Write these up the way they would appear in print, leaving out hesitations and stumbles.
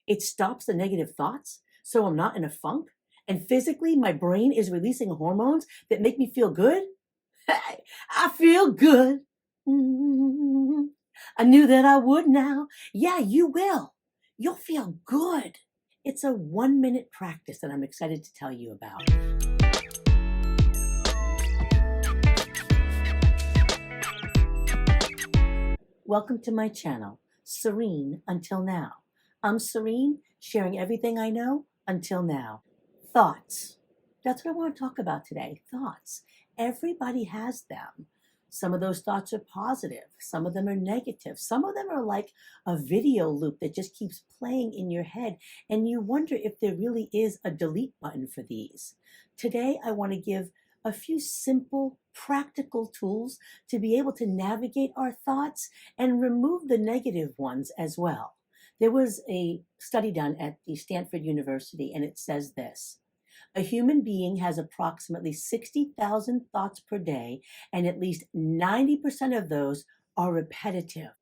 It stops the negative thoughts, so I'm not in a funk. And physically, my brain is releasing hormones that make me feel good. Hey, I feel good. Mm, I knew that I would now. Yeah, you will. You'll feel good. It's a 1 minute practice that I'm excited to tell you about. Welcome to my channel, Serene Until Now. I'm Serene, sharing everything I know until now. Thoughts. That's what I want to talk about today. Thoughts. Everybody has them. Some of those thoughts are positive. Some of them are negative. Some of them are like a video loop that just keeps playing in your head, and you wonder if there really is a delete button for these. Today, I want to give a few simple, practical tools to be able to navigate our thoughts and remove the negative ones as well. There was a study done at the Stanford University, and it says this: a human being has approximately 60,000 thoughts per day, and at least 90% of those are repetitive.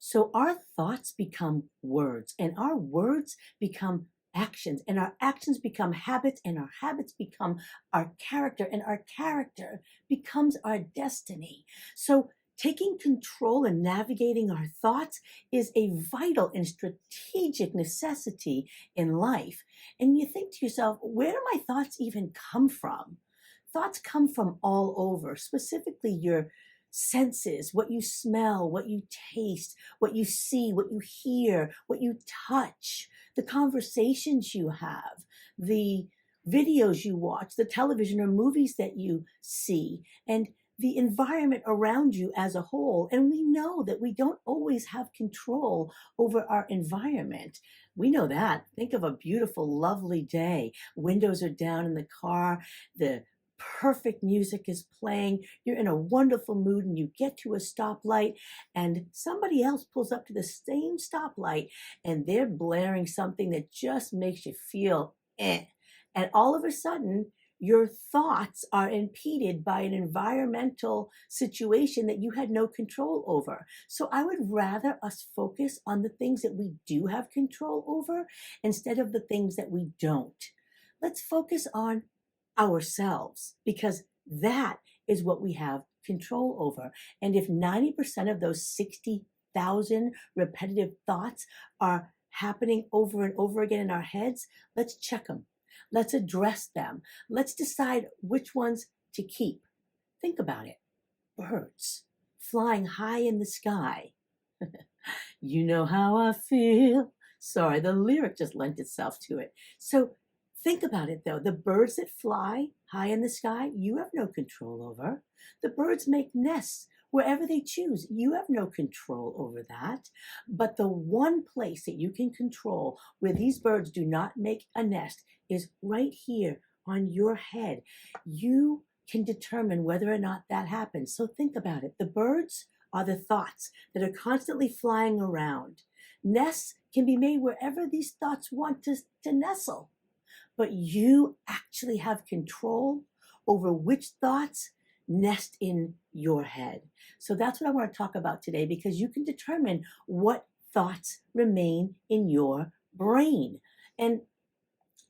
So our thoughts become words, and our words become actions, and our actions become habits, and our habits become our character, and our character becomes our destiny. So taking control and navigating our thoughts is a vital and strategic necessity in life. And you think to yourself, where do my thoughts even come from? Thoughts come from all over, specifically your senses, what you smell, what you taste, what you see, what you hear, what you touch, the conversations you have, the videos you watch, the television or movies that you see, and the environment around you as a whole. And we know that we don't always have control over our environment. We know that. Think of a beautiful, lovely day. Windows are down in the car. The perfect music is playing. You're in a wonderful mood, and you get to a stoplight, and somebody else pulls up to the same stoplight, and they're blaring something that just makes you feel eh. And all of a sudden, your thoughts are impeded by an environmental situation that you had no control over. So I would rather us focus on the things that we do have control over instead of the things that we don't. Let's focus on ourselves, because that is what we have control over. And if 90% of those 60,000 repetitive thoughts are happening over and over again in our heads, let's check them. Let's address them. Let's decide which ones to keep. Think about it. Birds flying high in the sky. You know how I feel. Sorry, the lyric just lent itself to it. So think about it though. The birds that fly high in the sky, you have no control over. The birds make nests wherever they choose. You have no control over that. But the one place that you can control where these birds do not make a nest is right here on your head. You can determine whether or not that happens. So think about it. The birds are the thoughts that are constantly flying around. Nests can be made wherever these thoughts want to nestle. But you actually have control over which thoughts nest in your head. So that's what I want to talk about today, because you can determine what thoughts remain in your brain. And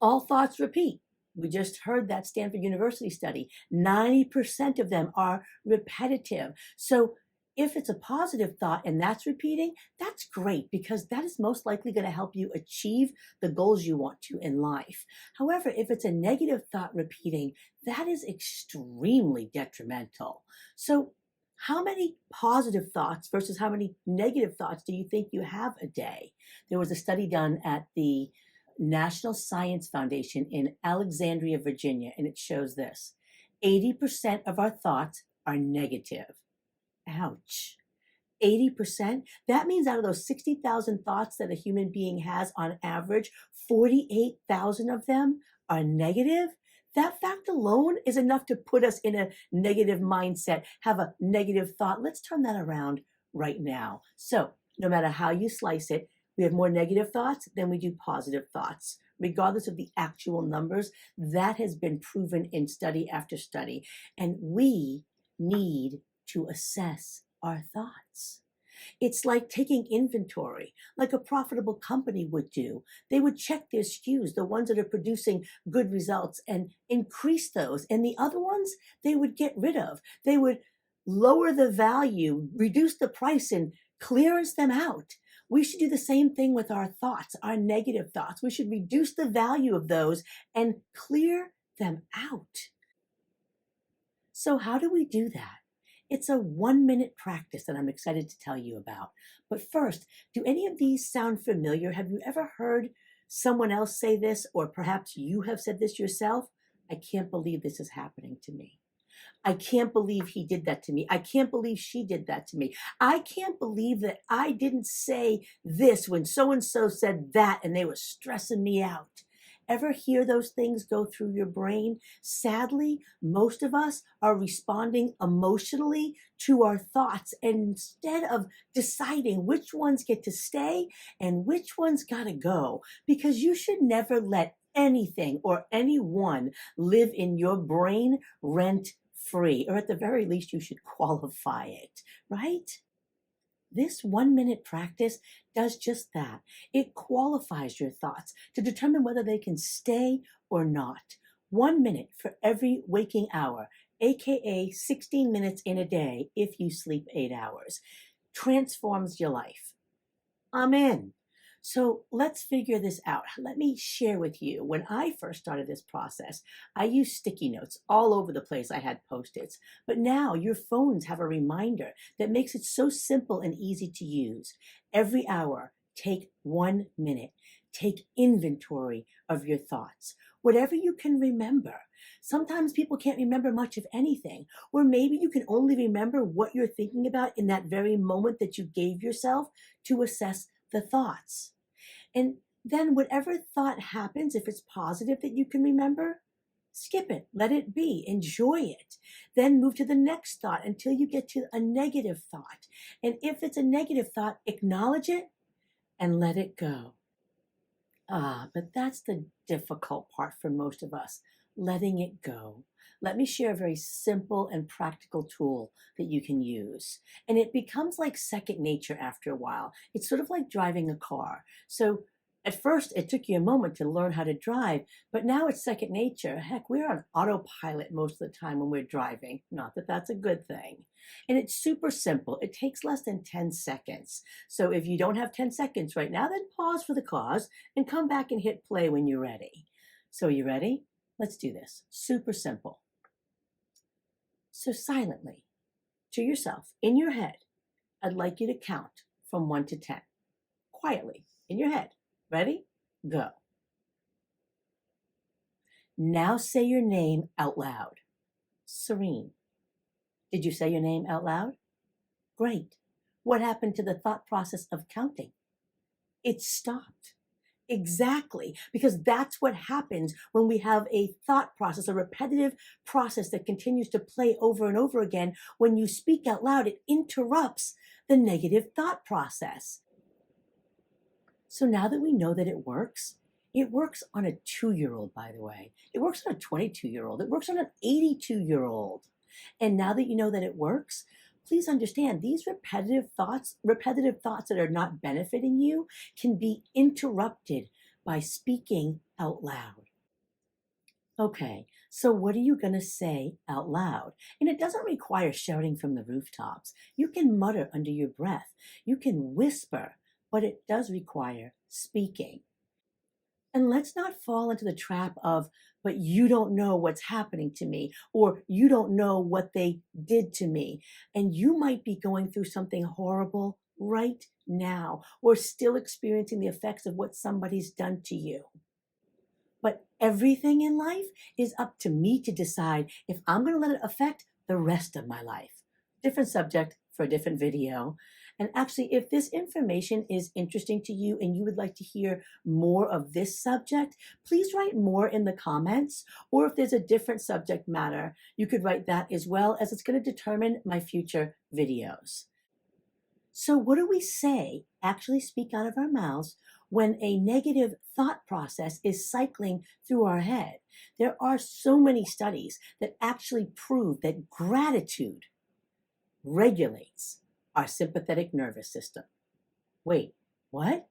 all thoughts repeat. We just heard that Stanford University study. 90% of them are repetitive. So if it's a positive thought and that's repeating, that's great, because that is most likely going to help you achieve the goals you want to in life. However, if it's a negative thought repeating, that is extremely detrimental. So how many positive thoughts versus how many negative thoughts do you think you have a day? There was a study done at the National Science Foundation in Alexandria, Virginia, and it shows this: 80% of our thoughts are negative. Ouch. 80%? That means out of those 60,000 thoughts that a human being has on average, 48,000 of them are negative. That fact alone is enough to put us in a negative mindset, have a negative thought. Let's turn that around right now. So no matter how you slice it, we have more negative thoughts than we do positive thoughts. Regardless of the actual numbers, that has been proven in study after study. And we need to assess our thoughts. It's like taking inventory, like a profitable company would do. They would check their SKUs, the ones that are producing good results, and increase those. And the other ones, they would get rid of. They would lower the value, reduce the price, and clearance them out. We should do the same thing with our thoughts, our negative thoughts. We should reduce the value of those and clear them out. So, how do we do that? It's a 1 minute practice that I'm excited to tell you about. But first, do any of these sound familiar? Have you ever heard someone else say this, or perhaps you have said this yourself? I can't believe this is happening to me. I can't believe he did that to me. I can't believe she did that to me. I can't believe that I didn't say this when so and so said that and they were stressing me out. Ever hear those things go through your brain? Sadly, most of us are responding emotionally to our thoughts instead of deciding which ones get to stay and which ones gotta go. Because you should never let anything or anyone live in your brain rent free, or at the very least, you should qualify it, right? This 1 minute practice does just that. It qualifies your thoughts to determine whether they can stay or not. 1 minute for every waking hour, aka 16 minutes in a day if you sleep 8 hours, transforms your life. I'm in. So let's figure this out. Let me share with you. When I first started this process, I used sticky notes all over the place. I had Post-its. But now your phones have a reminder that makes it so simple and easy to use. Every hour, take 1 minute. Take inventory of your thoughts. Whatever you can remember. Sometimes people can't remember much of anything, or maybe you can only remember what you're thinking about in that very moment that you gave yourself to assess the thoughts. And then whatever thought happens, if it's positive that you can remember, skip it, let it be, enjoy it. Then move to the next thought until you get to a negative thought. And if it's a negative thought, acknowledge it and let it go. But that's the difficult part for most of us, letting it go. Let me share a very simple and practical tool that you can use. And it becomes like second nature after a while. It's sort of like driving a car. So at first, it took you a moment to learn how to drive, but now it's second nature. Heck, we're on autopilot most of the time when we're driving. Not that that's a good thing. And it's super simple. It takes less than 10 seconds. So if you don't have 10 seconds right now, then pause for the cause and come back and hit play when you're ready. So you ready? Let's do this. Super simple. So silently, to yourself, in your head, I'd like you to count from 1 to 10. Quietly, in your head. Ready? Go. Now say your name out loud. Serene. Did you say your name out loud? Great. What happened to the thought process of counting? It stopped. Exactly, because that's what happens when we have a thought process, a repetitive process that continues to play over and over again. When you speak out loud, it interrupts the negative thought process. So now that we know that it works on a 2-year-old, by the way. It works on a 22-year-old. It works on an 82-year-old. And now that you know that it works, please understand these repetitive thoughts that are not benefiting you can be interrupted by speaking out loud. Okay, so what are you going to say out loud? And it doesn't require shouting from the rooftops. You can mutter under your breath. You can whisper, but it does require speaking. And let's not fall into the trap of, but you don't know what's happening to me, or you don't know what they did to me. And you might be going through something horrible right now, or still experiencing the effects of what somebody's done to you. But everything in life is up to me to decide if I'm going to let it affect the rest of my life. Different subject for a different video. And actually, if this information is interesting to you and you would like to hear more of this subject, please write more in the comments. Or if there's a different subject matter, you could write that as well, as it's going to determine my future videos. So what do we say, actually speak out of our mouths, when a negative thought process is cycling through our head? There are so many studies that actually prove that gratitude regulates our sympathetic nervous system. Wait, what?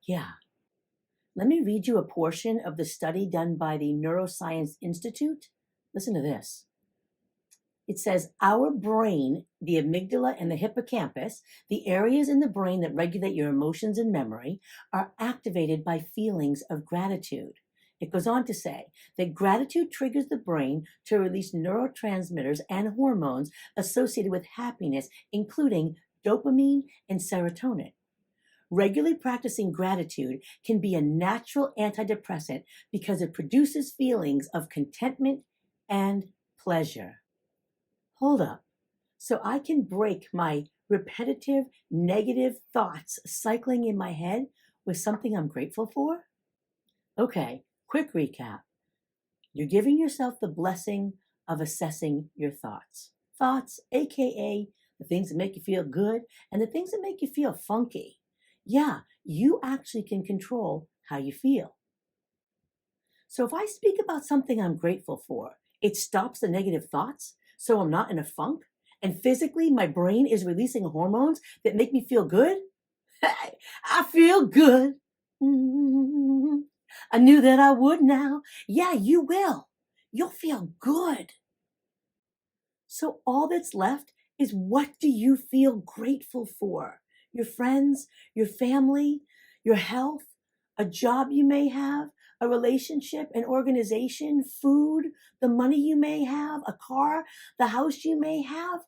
Yeah. Let me read you a portion of the study done by the Neuroscience Institute. Listen to this. It says our brain, the amygdala and the hippocampus, the areas in the brain that regulate your emotions and memory, are activated by feelings of gratitude. It goes on to say that gratitude triggers the brain to release neurotransmitters and hormones associated with happiness, including dopamine and serotonin. Regularly practicing gratitude can be a natural antidepressant because it produces feelings of contentment and pleasure. Hold up. So I can break my repetitive negative thoughts cycling in my head with something I'm grateful for? Okay, quick recap. You're giving yourself the blessing of assessing your thoughts. Thoughts, aka the things that make you feel good and the things that make you feel funky. Yeah, you actually can control how you feel. So if I speak about something I'm grateful for, it stops the negative thoughts, so I'm not in a funk, and physically my brain is releasing hormones that make me feel good. I feel good. I knew that I would now. Yeah, you will. You'll feel good. So all that's left is, what do you feel grateful for? Your friends, your family, your health, a job you may have, a relationship, an organization, food, the money you may have, a car, the house you may have.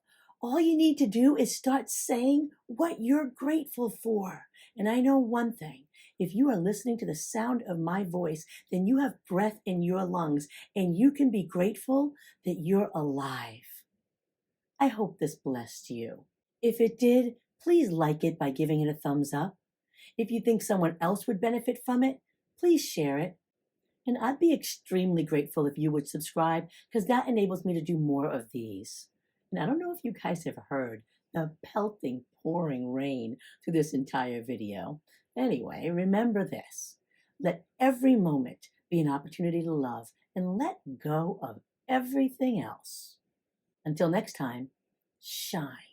All you need to do is start saying what you're grateful for. And I know one thing. If you are listening to the sound of my voice, then you have breath in your lungs and you can be grateful that you're alive. I hope this blessed you. If it did, please like it by giving it a thumbs up. If you think someone else would benefit from it, please share it. And I'd be extremely grateful if you would subscribe, because that enables me to do more of these. And I don't know if you guys have heard the pelting, pouring rain through this entire video. Anyway, remember this. Let every moment be an opportunity to love and let go of everything else. Until next time, shine.